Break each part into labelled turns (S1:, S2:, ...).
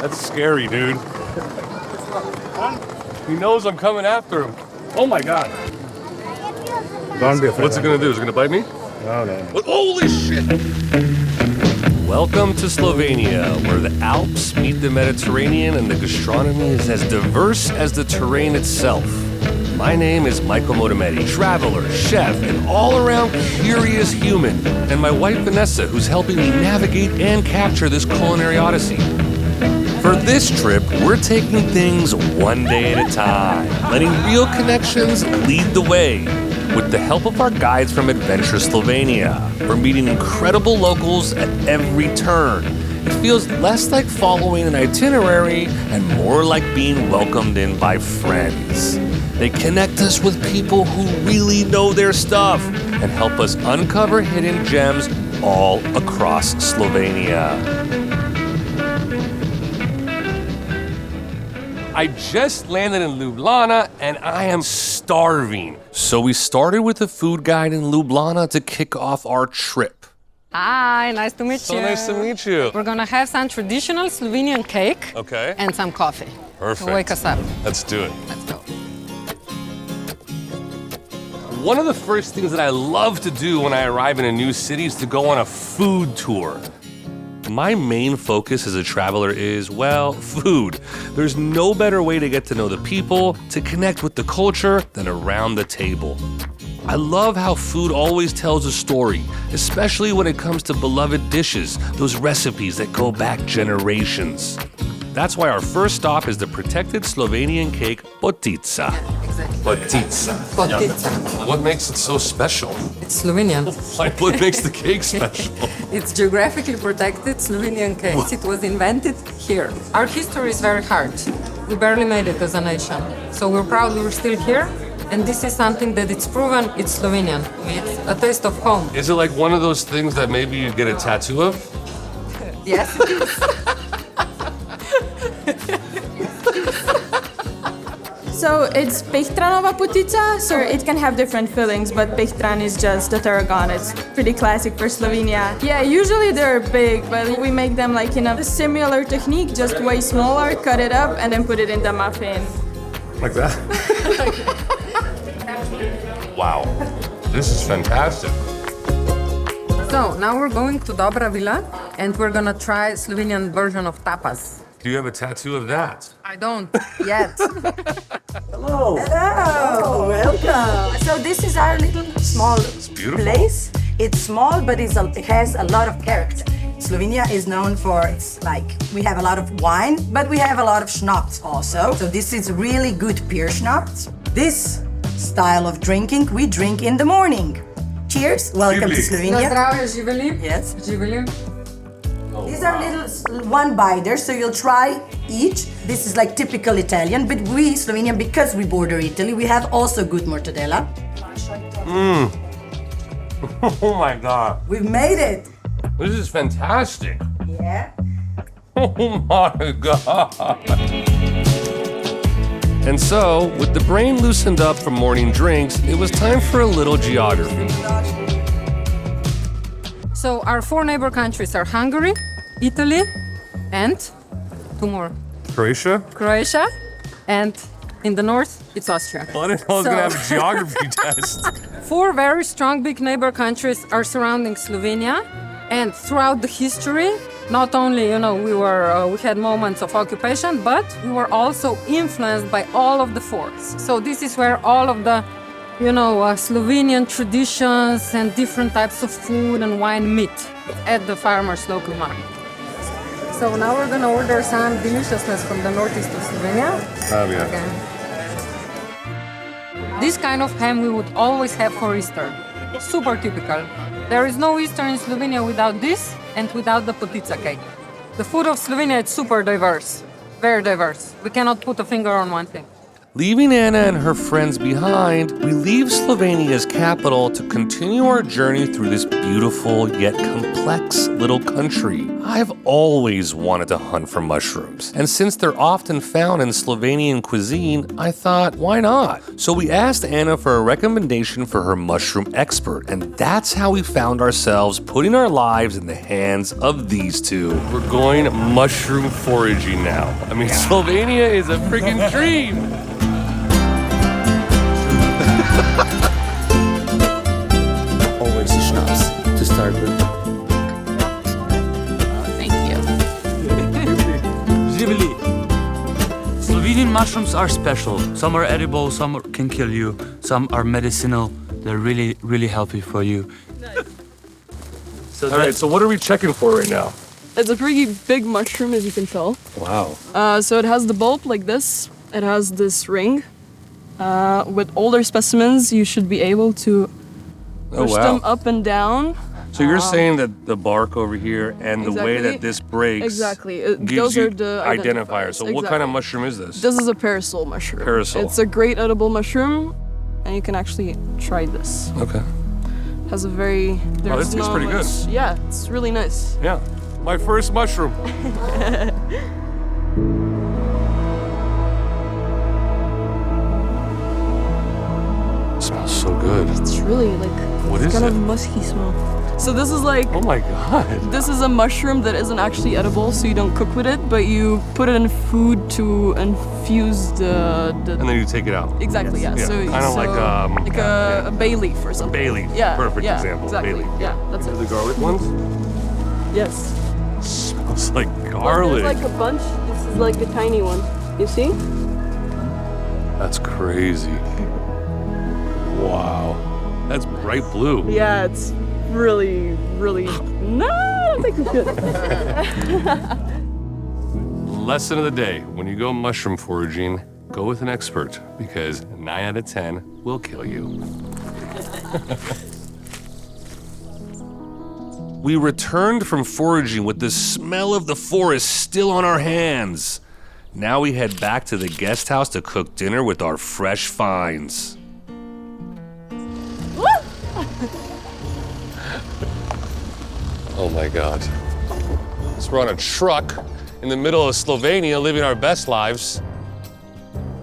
S1: That's scary, dude. He knows I'm coming after him. Oh my God.
S2: Don't be afraid.
S1: What's it gonna do? Is it gonna bite me?
S2: No.
S1: What? Holy shit! Welcome to Slovenia, where the Alps meet the Mediterranean and the gastronomy is as diverse as the terrain itself. My name is Michael Motomedi, traveler, chef, and all-around curious human. And my wife Vanessa, who's helping me navigate and capture this culinary odyssey. For this trip, we're taking things one day at a time, letting real connections lead the way. With the help of our guides from Adventure Slovenia, we're meeting incredible locals at every turn. It feels less like following an itinerary and more like being welcomed in by friends. They connect us with people who really know their stuff and help us uncover hidden gems all across Slovenia. I just landed in Ljubljana and I am starving. So we started with a food guide in Ljubljana to kick off our trip.
S3: Hi, nice to meet you.
S1: So nice to meet you.
S3: We're gonna have some traditional Slovenian cake.
S1: Okay.
S3: And some coffee.
S1: Perfect.
S3: To wake us up.
S1: Let's do it.
S3: Let's go.
S1: One of the first things that I love to do when I arrive in a new city is to go on a food tour. My main focus as a traveler is, well, food. There's no better way to get to know the people, to connect with the culture, than around the table. I love how food always tells a story, especially when it comes to beloved dishes, those recipes that go back generations. That's why our first stop is the protected Slovenian cake, potica.
S3: Exactly.
S1: Potica.
S3: Potica.
S1: What makes it so special?
S3: It's Slovenian.
S1: Like, what makes the cake special?
S3: It's geographically protected Slovenian cake. It was invented here. Our history is very hard. We barely made it as a nation. So we're proud we're still here. And this is something that it's proven it's Slovenian. It's a taste of home.
S1: Is it like one of those things that maybe you get a tattoo of?
S3: Yes, it is.
S4: So it's Pechtranova potica, so it can have different fillings, but Pechtran is just the tarragon. It's pretty classic for Slovenia. Yeah, usually they're big, but we make them like in a similar technique, just way smaller, cut it up, and then put it in the muffin.
S1: Like that? Wow, this is fantastic.
S3: So now we're going to Dobra Vila, and we're gonna try Slovenian version of tapas.
S1: Do you have a tattoo of that?
S3: I don't yet.
S5: Hello, welcome. So this is our little small place. It's small, but it has a lot of character. Slovenia is known for we have a lot of wine, but we have a lot of schnapps also. So this is really good beer schnapps. This style of drinking we drink in the morning. Cheers! Welcome to Slovenia. Yes. These are little one-biters, so you'll try each. This is like typical Italian, but we, Slovenian, because we border Italy, we have also good mortadella.
S1: Oh my God.
S5: We've made it.
S1: This is fantastic.
S5: Yeah.
S1: Oh my God. And so, with the brain loosened up from morning drinks, it was time for a little geography.
S3: So our four neighbor countries are Hungary, Italy, and two more.
S1: Croatia?
S3: Croatia, and in the north, it's Austria.
S1: Well, I didn't know I was going to have a geography test.
S3: Four very strong big neighbor countries are surrounding Slovenia, and throughout the history, not only, we had moments of occupation, but we were also influenced by all of the fours. So this is where all of the Slovenian traditions and different types of food and wine meet at the farmers' local market. So now we're gonna order some deliciousness from the northeast of Slovenia.
S1: Oh, yeah.
S3: Okay. This kind of ham we would always have for Easter. Super typical. There is no Easter in Slovenia without this and without the potica cake. The food of Slovenia is super diverse, very diverse. We cannot put a finger on one thing.
S1: Leaving Anna and her friends behind, we leave Slovenia's capital to continue our journey through this beautiful yet complex little country. I've always wanted to hunt for mushrooms, and since they're often found in Slovenian cuisine, I thought, why not? So we asked Anna for a recommendation for her mushroom expert, and that's how we found ourselves putting our lives in the hands of these two. We're going mushroom foraging now. I mean, Slovenia is a freaking dream!
S6: Always a schnapps to start with.
S7: Slovenian mushrooms are special. Some are edible, some can kill you, some are medicinal. They're really, really healthy for you.
S1: All right, so what are we checking for right now?
S8: It's a pretty big mushroom, as you can tell.
S1: Wow.
S8: So it has the bulb like this. It has this ring. With older specimens, you should be able to push them up and down.
S1: So you're saying that the bark over here and the way that this breaks gives
S8: Those
S1: you
S8: are the
S1: identifiers. So what kind of mushroom is this?
S8: This is a parasol mushroom.
S1: Parasol.
S8: It's a great edible mushroom, and you can actually try this.
S1: Okay.
S8: Has a very...
S1: Oh, this tastes pretty good.
S8: Yeah, it's really nice.
S1: Yeah. My first mushroom. It smells so good.
S8: It's really like...
S1: What
S8: it's
S1: is
S8: kind
S1: it?
S8: of musky smell. So this is like...
S1: Oh my god.
S8: This is a mushroom that isn't actually edible, so you don't cook with it, but you put it in food to infuse the...
S1: And then you take it out.
S8: Exactly, yeah.
S1: Yeah,
S8: So,
S1: kind of like
S8: a bay leaf or something.
S1: bay leaf.
S8: Yeah,
S1: Perfect
S8: yeah,
S1: example.
S8: Exactly.
S1: Bay leaf.
S8: Yeah, that's it.
S1: The garlic ones?
S8: Yes.
S1: Smells like
S8: There's
S1: garlic.
S8: like a bunch. This is like a tiny one. You see?
S1: That's crazy. Wow. That's bright blue.
S8: Yeah, it's really, really... No, I don't think we should.
S1: Lesson of the day, when you go mushroom foraging, go with an expert, because 9 out of 10 will kill you. We returned from foraging with the smell of the forest still on our hands. Now we head back to the guest house to cook dinner with our fresh finds. Oh my God. So we're on a truck in the middle of Slovenia living our best lives.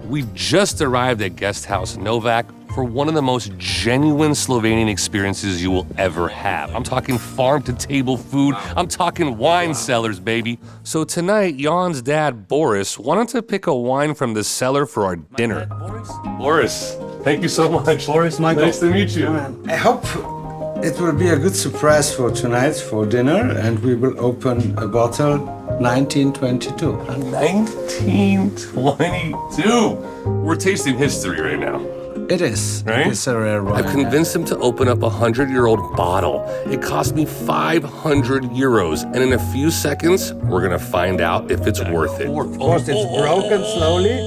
S1: We just arrived at Guesthouse Novak for one of the most genuine Slovenian experiences you will ever have. I'm talking farm-to-table food. I'm talking wine cellars, baby. So tonight, Jan's dad, Boris, wanted to pick a wine from the cellar for our dinner. Boris, thank you so much.
S2: Boris, Michael.
S1: Nice to meet you.
S2: I hope it will be a good surprise for tonight for dinner, and we will open a bottle 1922.
S1: 1922. We're tasting history right now.
S2: It is.
S1: Right?
S2: It's a rare wine.
S1: I've convinced him to open up a 100-year-old bottle. It cost me 500 euros, and in a few seconds, we're gonna find out if it's worth it.
S2: Of course, it's broken slowly.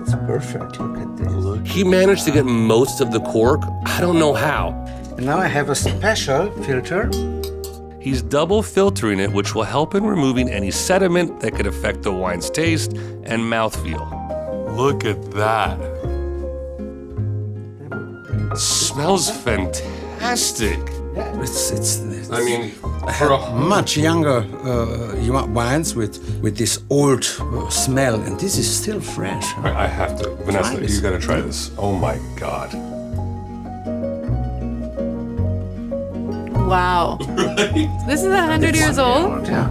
S2: It's perfect. Look at this.
S1: He managed to get most of the cork. I don't know how.
S2: And now I have a special filter.
S1: He's double filtering it, which will help in removing any sediment that could affect the wine's taste and mouthfeel. Look at that. Smells fantastic.
S2: Yeah, it's
S1: I mean,
S2: I have much younger wines with this old smell, and this is still fresh. Huh?
S1: I have to. Vanessa, you gotta try this. Oh my God.
S9: Wow. This is 100 years old?
S2: Yeah.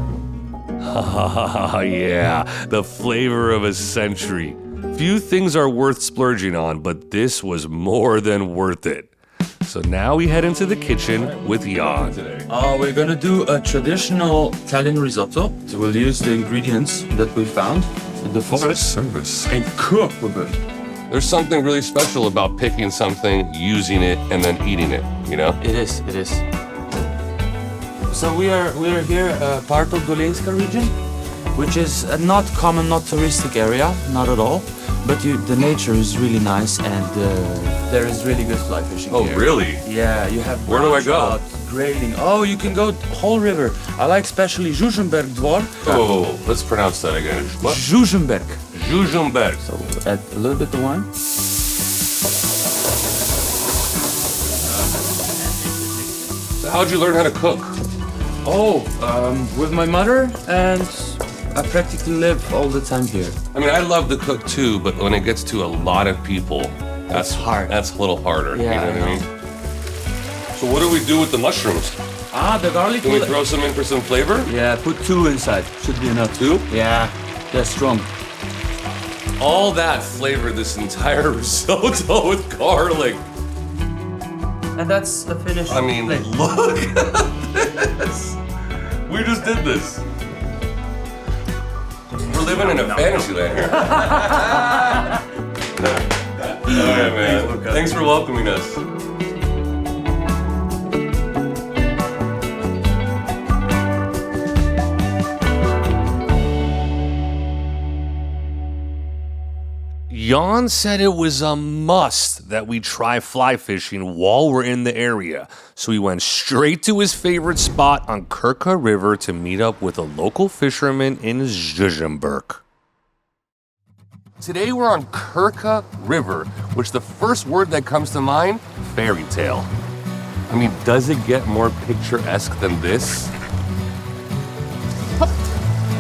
S1: Yeah, the flavor of a century. Few things are worth splurging on, but this was more than worth it. So now we head into the kitchen with Jan.
S7: We're gonna do a traditional Italian risotto. So we'll use the ingredients that we found in the forest
S1: Service.
S7: and cook with it.
S1: There's something really special about picking something, using it, and then eating it, you know?
S7: It is. So we are here, part of Dolenska region, which is a not common, not touristic area, not at all. But the nature is really nice, and there is really good fly fishing here.
S1: Oh, really?
S7: Yeah, you have
S1: Where do I go?
S7: trout, grayling. Oh, you can go whole river. I like especially Žužemberk Dvor.
S1: Oh, let's pronounce that again. What?
S7: Žužemberk.
S1: Žužemberk.
S7: So add a little bit of wine.
S1: So how'd you learn how to cook?
S7: With my mother, and I practically live all the time here.
S1: I mean, I love to cook too, but when it gets to a lot of people, that's
S7: hard.
S1: That's a little harder.
S7: Yeah,
S1: you know what I mean? So what do we do with the mushrooms?
S7: The garlic.
S1: Can we throw some in for some flavor?
S7: Yeah, put 2 inside. Should be enough.
S1: 2?
S7: Yeah, they're strong.
S1: All that flavored this entire risotto with garlic.
S7: And that's the finished
S1: I mean,
S7: plate.
S1: look at this. We just did this. We're living in a fantasy land here. All right, man. Thanks for welcoming us. Jan said it was a must that we try fly fishing while we're in the area, so we went straight to his favorite spot on Krka River to meet up with a local fisherman in Žužemberk. Today we're on Krka River, which the first word that comes to mind, fairy tale. I mean, does it get more picturesque than this?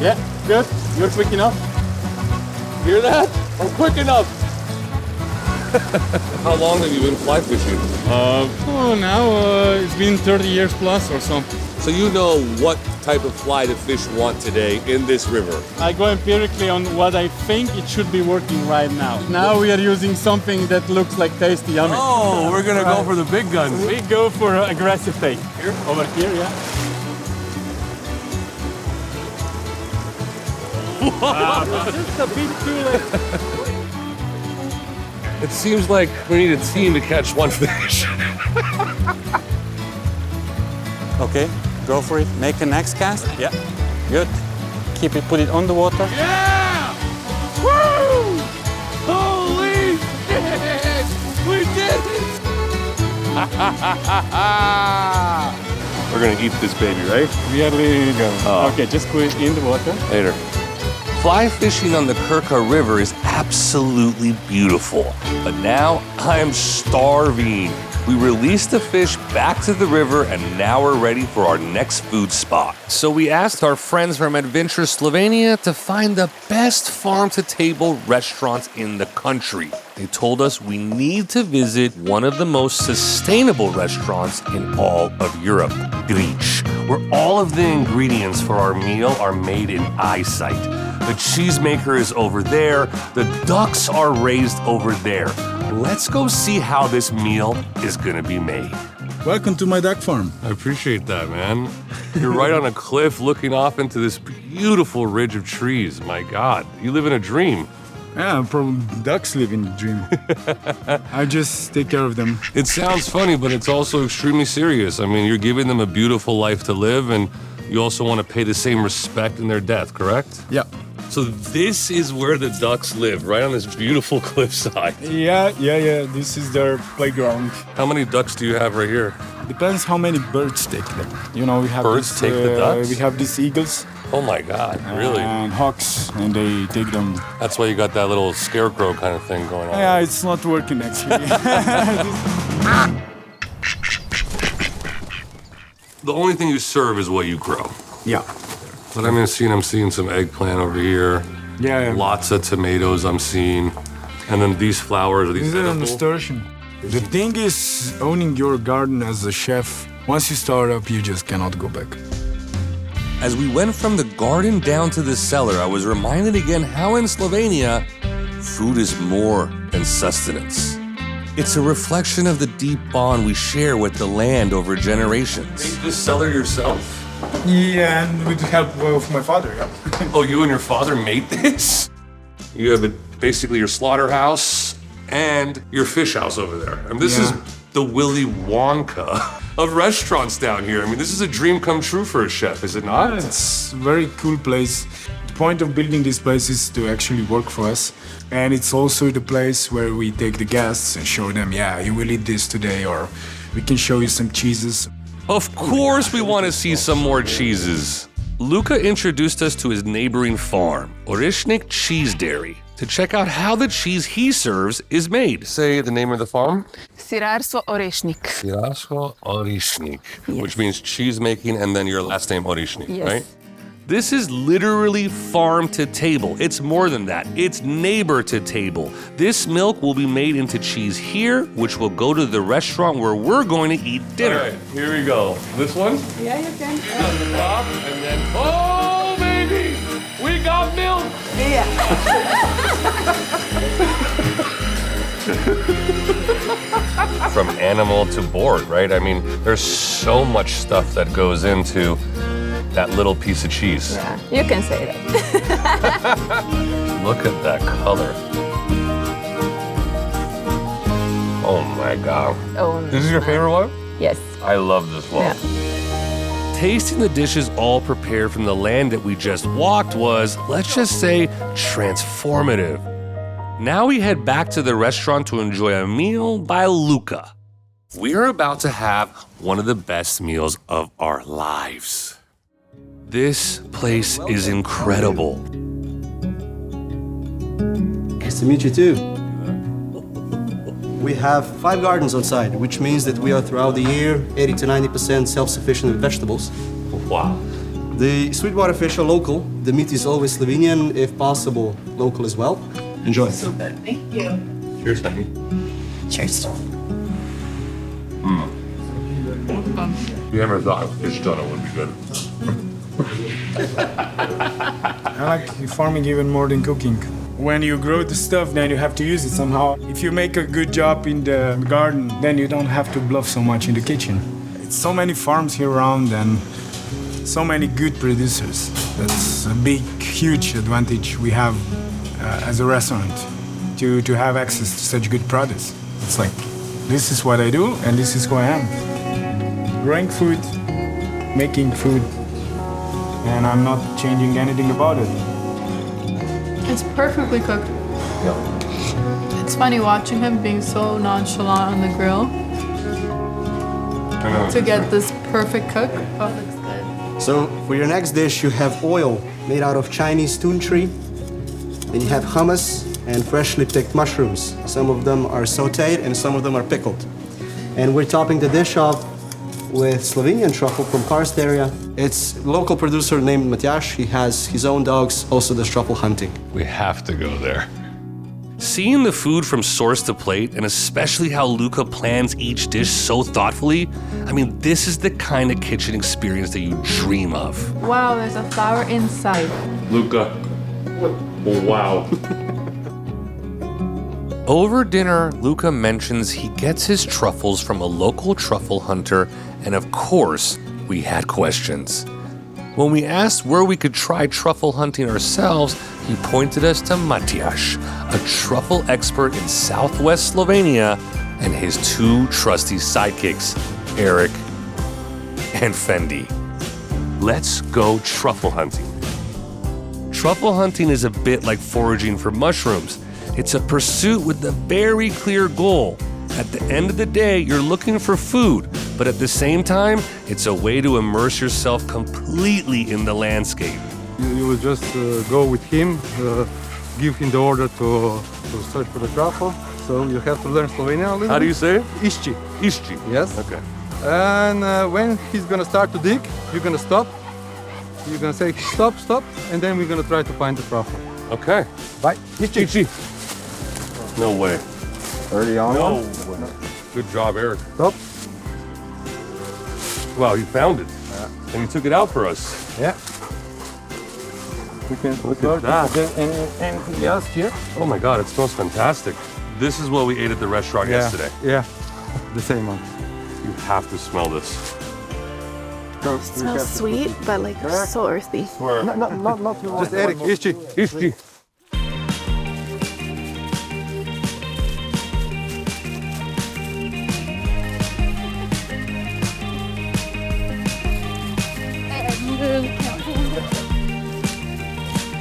S10: Yeah, good. You're quick enough. Hear that? I'm quick enough.
S1: How long have you been fly fishing?
S10: Now it's been 30 years plus or so.
S1: So you know what type of fly the fish want today in this river?
S10: I go empirically on what I think it should be working right now. Now we are using something that looks like tasty yummy.
S1: Oh, we're gonna go for the big guns.
S10: We go for aggressive bait. Here? Over here, yeah. Just a bit too late.
S1: It seems like we need a team to catch one fish.
S10: Okay, go for it. Make a next cast. Yeah. Good. Keep it, put it on the water.
S1: Yeah! Woo! Holy shit! We did it! We're gonna eat this baby, right?
S10: We are letting it go.
S1: Oh.
S10: Okay, just put it in the water.
S1: Later. Fly fishing on the Krka River is absolutely beautiful, but now I am starving. We released the fish back to the river and now we're ready for our next food spot. So we asked our friends from Adventure Slovenia to find the best farm-to-table restaurants in the country. They told us we need to visit one of the most sustainable restaurants in all of Europe, Grič, where all of the ingredients for our meal are made in eyesight. The cheesemaker is over there, the ducks are raised over there. Let's go see how this meal is gonna be made.
S11: Welcome to my duck farm.
S1: I appreciate that, man. You're right on a cliff looking off into this beautiful ridge of trees. My God, you live in a dream.
S11: Yeah, probably ducks live in a dream. I just take care of them.
S1: It sounds funny, but it's also extremely serious. I mean, you're giving them a beautiful life to live, and you also want to pay the same respect in their death, correct?
S11: Yeah.
S1: So this is where the ducks live, right on this beautiful cliffside.
S11: Yeah. This is their playground.
S1: How many ducks do you have right here?
S11: Depends how many birds take them. You know, we have
S1: birds take the ducks?
S11: We have these eagles.
S1: Oh my God, really?
S11: And hawks, and they take them.
S1: That's why you got that little scarecrow kind of thing going on.
S11: Yeah, it's not working actually.
S1: The only thing you serve is what you grow.
S11: Yeah.
S1: But I'm seeing some eggplant over here.
S11: Yeah.
S1: Lots of tomatoes I'm seeing. And then these flowers, are these
S11: This is
S1: edible?
S11: nasturtium. The thing is, owning your garden as a chef, once you start up, you just cannot go back.
S1: As we went from the garden down to the cellar, I was reminded again how in Slovenia, food is more than sustenance. It's a reflection of the deep bond we share with the land over generations. Made this cellar yourself?
S11: Yeah, and with the help of my father, yeah.
S1: Oh, you and your father made this? You have basically your slaughterhouse and your fish house over there. I mean, this is the Willy Wonka of restaurants down here. I mean, this is a dream come true for a chef, is it not?
S11: Yeah, it's a very cool place. The point of building this place is to actually work for us. And it's also the place where we take the guests and show them, yeah, you will eat this today, or we can show you some cheeses.
S1: Of course we want to see some more cheeses. Luca introduced us to his neighboring farm, Orešnik Cheese Dairy. to check out how the cheese he serves is made. Say the name of the farm.
S9: Sirarstvo, Orešnik.
S1: Sirarstvo, Orešnik, which means cheese making and then your last name Orešnik, right? This is literally farm to table. It's more than that. It's neighbor to table. This milk will be made into cheese here, which will go to the restaurant where we're going to eat dinner. All right, here we go. This one?
S4: Yeah, you can.
S1: On the top, and then, oh, baby! We got milk!
S5: Yeah.
S1: From animal to board, right? I mean, there's so much stuff that goes into that little piece of cheese.
S4: Yeah, you can say that.
S1: Look at that color. Oh my God.
S4: Oh,
S1: This is your favorite one?
S4: yes.
S1: I love this one.
S4: Yeah.
S1: Tasting the dishes all prepared from the land that we just walked was, let's just say, transformative. Now we head back to the restaurant to enjoy a meal by Luca. We are about to have one of the best meals of our lives. This place is incredible.
S12: Nice to meet you too. We have 5 gardens on site, which means that we are throughout the year 80 to 90% self-sufficient in vegetables.
S1: Wow.
S12: The sweetwater fish are local. The meat is always Slovenian, if possible, local as well. Enjoy.
S9: Super, thank you.
S1: Cheers, honey.
S9: Cheers.
S1: You ever thought fish donut would be good?
S11: I like farming even more than cooking. When you grow the stuff, then you have to use it somehow. If you make a good job in the garden, then you don't have to bluff so much in the kitchen. It's so many farms here around and so many good producers. That's a big, huge advantage we have as a restaurant to have access to such good products. It's like, this is what I do and this is who I am. Growing food, making food, and I'm not changing anything about it.
S9: It's perfectly cooked. It's funny watching him being so nonchalant on the grill to get this perfect cook. Oh, looks good.
S12: So for your next dish, you have oil made out of Chinese tun tree. Then you have hummus and freshly picked mushrooms. Some of them are sautéed and some of them are pickled. And we're topping the dish off with Slovenian truffle from Karst area. It's a local producer named Matjaž. He has his own dogs, also does truffle hunting.
S1: We have to go there. Seeing the food from source to plate, and especially how Luca plans each dish so thoughtfully, I mean, this is the kind of kitchen experience that you dream of.
S9: Wow, there's a flower inside.
S1: Luca. Wow. Over dinner, Luca mentions he gets his truffles from a local truffle hunter, and of course, we had questions. When we asked where we could try truffle hunting ourselves, he pointed us to Matjaž, a truffle expert in southwest Slovenia, and his 2 trusty sidekicks, Eric and Fendi. Let's go truffle hunting. Truffle hunting is a bit like foraging for mushrooms. It's a pursuit with a very clear goal. At the end of the day, you're looking for food, but at the same time, it's a way to immerse yourself completely in the landscape.
S13: You will just go with him, give him the order to search for the truffle. So you have to learn Slovenian a little bit.
S1: How do you say it?
S13: Išči.
S1: Išči.
S13: Yes.
S1: Okay.
S13: And when he's gonna start to dig, you're gonna stop. You're gonna say stop, stop, and then we're gonna try to find the truffle.
S1: Okay.
S13: Bye. Išči.
S1: No way.
S13: Early on.
S1: No way. Good job, Eric.
S13: Stop.
S1: Wow, you found it. Yeah. And you took it out for us.
S13: Yeah. We can
S1: look at that.
S13: Anything else here?
S1: Oh my God, it smells fantastic. This is what we ate at the restaurant yesterday.
S13: Yeah, the same one.
S1: You have to smell this.
S9: It smells sweet, but like so earthy.
S13: Not just Eric. Išči.
S1: Išči.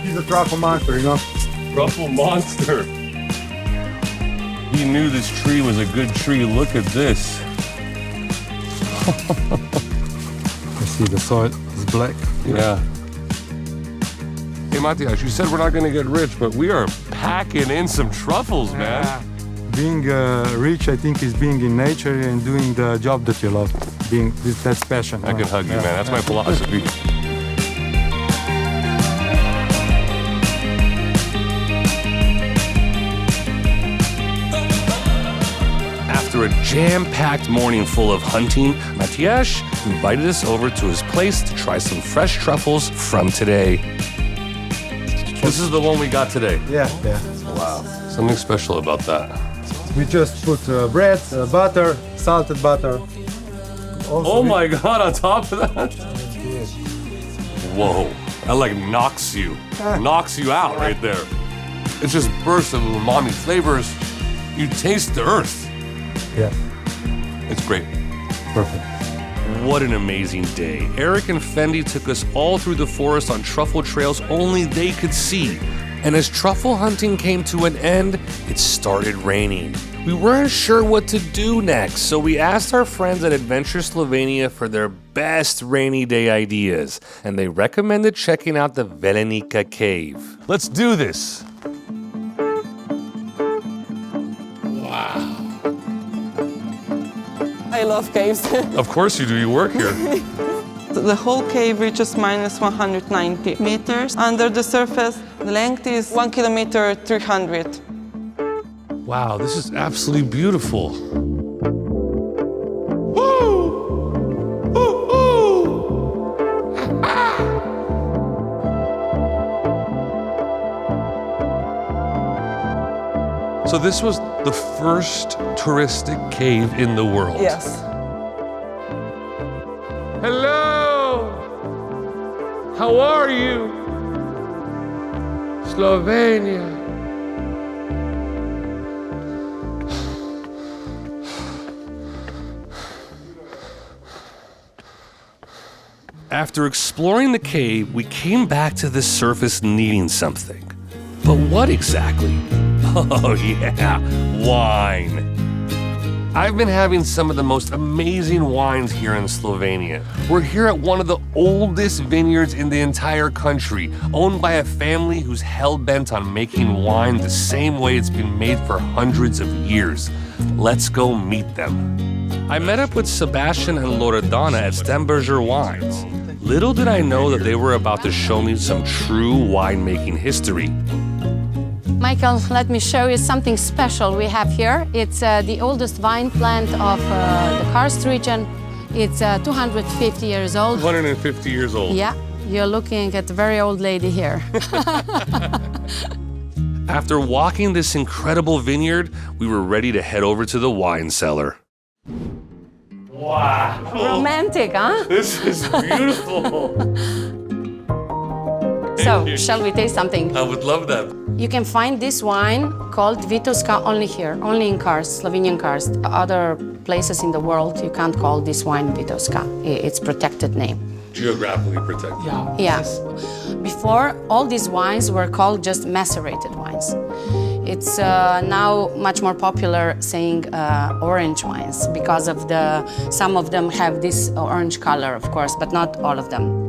S13: He's a truffle monster, you know?
S1: Truffle monster. He knew this tree was a good tree. Look at this.
S13: You see the soil is black.
S1: Yeah. Hey, Matias, you said we're not going to get rich, but we are packing in some truffles, man.
S13: Being rich, I think, is being in nature and doing the job that you love. That's passion.
S1: I can hug you, man. That's my philosophy. After a jam-packed morning full of hunting, Matias invited us over to his place to try some fresh truffles from today. This is the one we got today?
S13: Yeah.
S1: Wow. Something special about that.
S13: We just put bread, butter, salted butter.
S1: Also my God, on top of that? Whoa, that like knocks you out right there. It's just bursts of umami flavors. You taste the earth.
S13: Yeah.
S1: It's great.
S13: Perfect.
S1: What an amazing day. Eric and Fendi took us all through the forest on truffle trails only they could see. And as truffle hunting came to an end, it started raining. We weren't sure what to do next, so we asked our friends at Adventure Slovenia for their best rainy day ideas, and they recommended checking out the Velenica cave. Let's do this. Wow.
S14: I love caves.
S1: Of course you do, you work here.
S14: The whole cave reaches minus 190 meters. Under the surface, the length is 1 kilometer 300.
S1: Wow, this is absolutely beautiful. So this was the first touristic cave in the world.
S14: Yes.
S1: Hello! How are you? Slovenia. After exploring the cave, we came back to the surface needing something. But what exactly? Oh yeah, wine. I've been having some of the most amazing wines here in Slovenia. We're here at one of the oldest vineyards in the entire country, owned by a family who's hell-bent on making wine the same way it's been made for hundreds of years. Let's go meet them. I met up with Sebastian and Loredana at Stemberger Wines. Little did I know that they were about to show me some true winemaking history.
S15: Michael, let me show you something special we have here. It's the oldest vine plant of the karst region. It's 250 years old.
S1: 150 years old.
S15: Yeah, you're looking at a very old lady here.
S1: After walking this incredible vineyard, we were ready to head over to the wine cellar. Wow.
S15: Romantic, huh?
S1: This is beautiful.
S15: So, shall we taste something?
S1: I would love that.
S15: You can find this wine called Vitoska only here, only in karst, Slovenian karst. Other places in the world, you can't call this wine Vitoska. It's protected name.
S1: Geographically protected.
S15: Yeah. Yes. Before, all these wines were called just macerated wines. It's now much more popular saying orange wines because of some of them have this orange color, of course, but not all of them.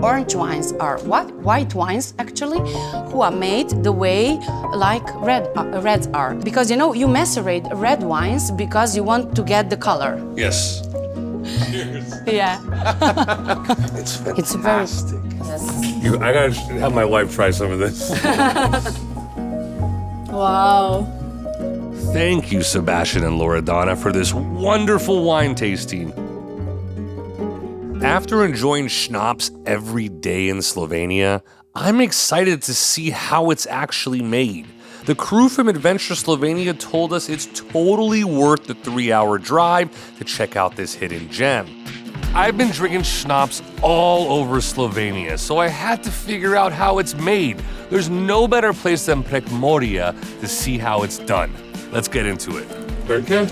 S15: Orange wines are white wines, actually, who are made the way like reds are. Because, you know, you macerate red wines because you want to get the color.
S1: Yes. Cheers.
S15: Yeah.
S1: It's fantastic.
S15: It's very... Yes.
S1: I gotta have my wife try some of this.
S15: Wow.
S1: Thank you, Sebastian and Loredana, for this wonderful wine tasting. After enjoying schnapps every day in Slovenia, I'm excited to see how it's actually made. The crew from Adventure Slovenia told us it's totally worth the 3-hour drive to check out this hidden gem. I've been drinking schnapps all over Slovenia, so I had to figure out how it's made. There's no better place than Prekmurje to see how it's done. Let's get into it. Krka?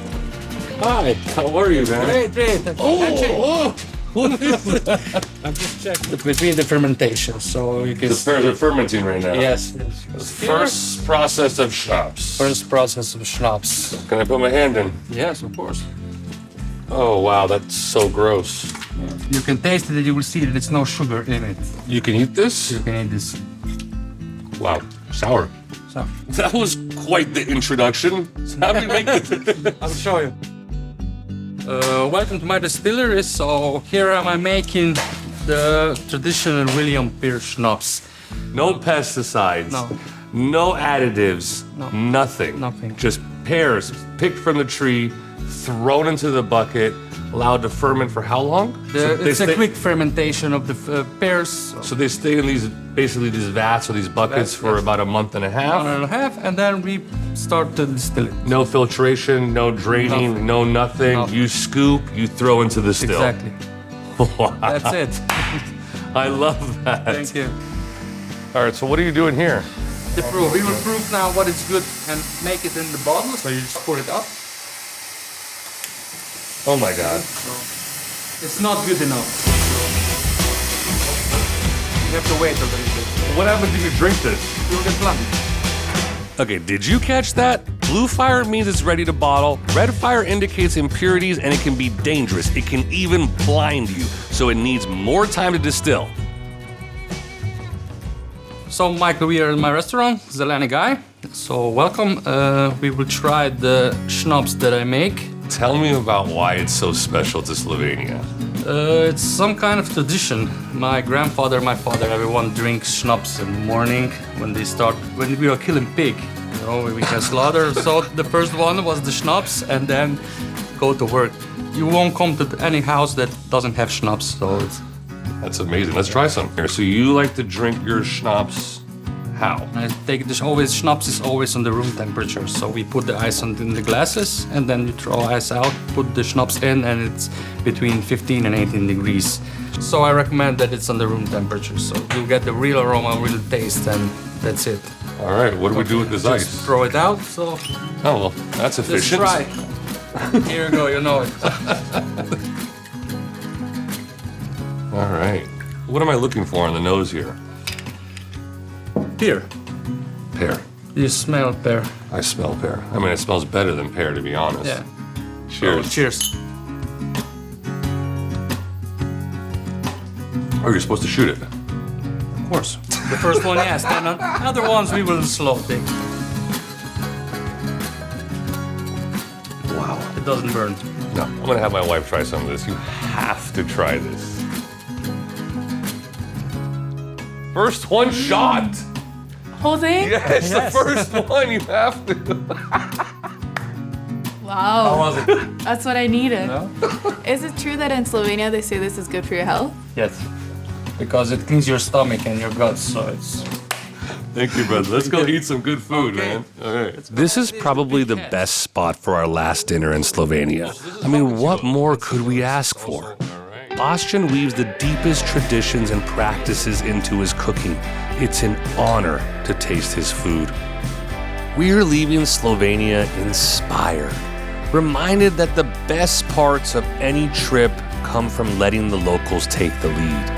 S1: Hi, how are you, man?
S16: Great.
S1: Oh! What is that?
S16: I'm just checking between the fermentation, so you can.
S1: They're fermenting right now.
S16: Yes.
S1: First process of schnapps.
S16: First process of schnapps.
S1: Can I put my hand in?
S16: Yes, of course.
S1: Oh wow, that's so gross.
S16: You can taste it and you will see that there's no sugar in it.
S1: You can eat this?
S16: You can eat this.
S1: Wow, sour.
S16: So,
S1: That was quite the introduction. How do you make it?
S16: I'll show you. Welcome to my distillery. So here am I making the traditional William Pierce schnapps.
S1: No pesticides.
S16: No.
S1: No additives.
S16: No.
S1: Nothing.
S16: Nothing.
S1: Just pears picked from the tree, thrown into the bucket, allowed to ferment for how long?
S16: It's a quick fermentation of the pears.
S1: So they stay in these vats or these buckets for about a month and a half.
S16: 1.5, and then we start to distill it.
S1: No filtration, no draining, nothing. You scoop, you throw into the still.
S16: Exactly.
S1: Wow.
S16: That's it.
S1: I love that.
S16: Thank you.
S1: All right, so what are you doing here?
S16: The proof. We will prove now what is good and make it in the bottle. So you just pour it up.
S1: Oh my God.
S16: It's not good enough. You have to wait a little bit.
S1: What happens if you drink this?
S16: You'll get blunt.
S1: Okay, did you catch that? Blue fire means it's ready to bottle. Red fire indicates impurities and it can be dangerous. It can even blind you. So it needs more time to distill.
S16: So Michael, we are in my restaurant, the Lana guy. So welcome. We will try the schnapps that I make.
S1: Tell me about why it's so special to Slovenia.
S16: It's some kind of tradition. My grandfather, my father, everyone drinks schnapps in the morning when we are killing pig. You know, we can slaughter. So the first one was the schnapps and then go to work. You won't come to any house that doesn't have schnapps, so
S1: That's amazing. Let's try some here. So you like to drink your schnapps how?
S16: I take this always, schnapps is always on the room temperature. So we put the ice in the glasses and then you throw ice out, put the schnapps in, and it's between 15 and 18 degrees. So I recommend that it's on the room temperature. So you'll get the real aroma, real taste, and that's it.
S1: All right, what do we do with this
S16: Just
S1: ice?
S16: Throw it out, so.
S1: Oh, well, that's efficient.
S16: Just try. Here you go, you know it.
S1: All right. What am I looking for on the nose here?
S16: Pear.
S1: Pear.
S16: You smell pear.
S1: I smell pear. I mean, it smells better than pear, to be honest.
S16: Yeah.
S1: Cheers.
S16: Oh, cheers.
S1: Oh, you're supposed to shoot it.
S16: Of course. The first one, yes. Then other ones we will slow take.
S1: Wow.
S16: It doesn't burn.
S1: No, I'm gonna have my wife try some of this. You have to try this. First one shot.
S9: Whole thing?
S1: Yes, the first one. You have to.
S9: Wow.
S1: How was it?
S9: That's what I needed.
S16: No?
S9: Is it true that in Slovenia they say this is good for your health?
S16: Yes. Because it cleans your stomach and your guts, so it's...
S1: Thank you, brother. Let's go eat some good food, man. All right. This is probably the best spot for our last dinner in Slovenia. I mean, what more could we ask for? Bastian weaves the deepest traditions and practices into his cooking. It's an honor to taste his food. We're leaving Slovenia inspired, reminded that the best parts of any trip come from letting the locals take the lead.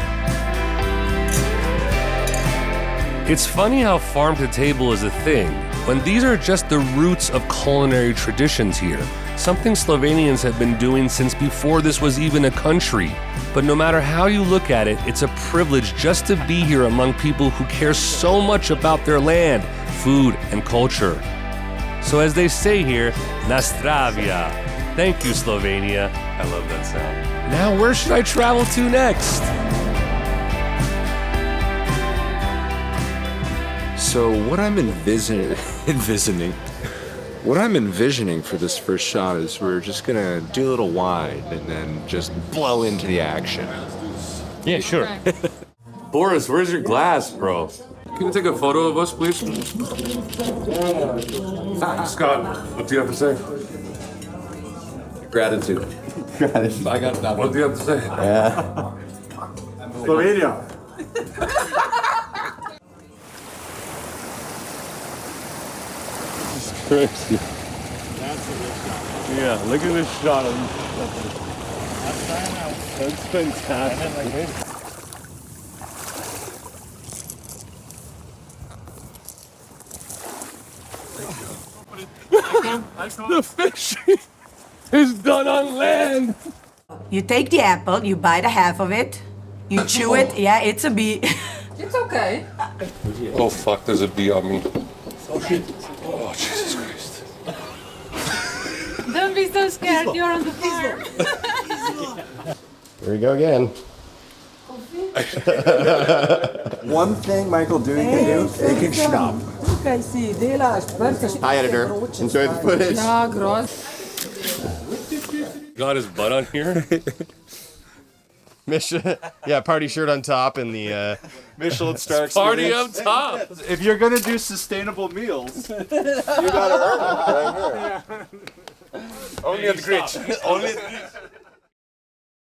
S1: It's funny how farm to table is a thing, when these are just the roots of culinary traditions here, something Slovenians have been doing since before this was even a country. But no matter how you look at it, it's a privilege just to be here among people who care so much about their land, food, and culture. So as they say here, na zdravia. Thank you, Slovenia. I love that sound. Now where should I travel to next?
S17: So what I'm envisioning for this first shot is we're just gonna do a little wine and then just blow into the action.
S1: Yeah, sure. Boris, where's your glass, bro? Can you take a photo of us, please? Scott, what do you have to say?
S17: Gratitude.
S1: I got that. What do you have to say?
S17: Yeah.
S10: Slovenia.
S1: Crazy. Yeah, look at this shot. That's fantastic. The fishing is done on land.
S5: You take the apple, you bite a half of it, you chew it. Yeah, it's a bee.
S3: It's okay.
S1: Oh fuck, there's a bee on me. Oh Jesus Christ.
S3: Don't be so scared, you're on the farm.
S18: Here we go again.
S19: One thing Michael Dewey can do, he can schnapp.
S18: Hi, editor. Enjoy the footage.
S3: Yeah, gross.
S1: Got his butt on here.
S18: Yeah, party shirt on top and the
S19: Michelin star
S1: Party
S19: experience.
S1: up top.
S19: If you're gonna do sustainable meals, you gotta earn it right here.
S1: Only at the Grič. Only at the Grič.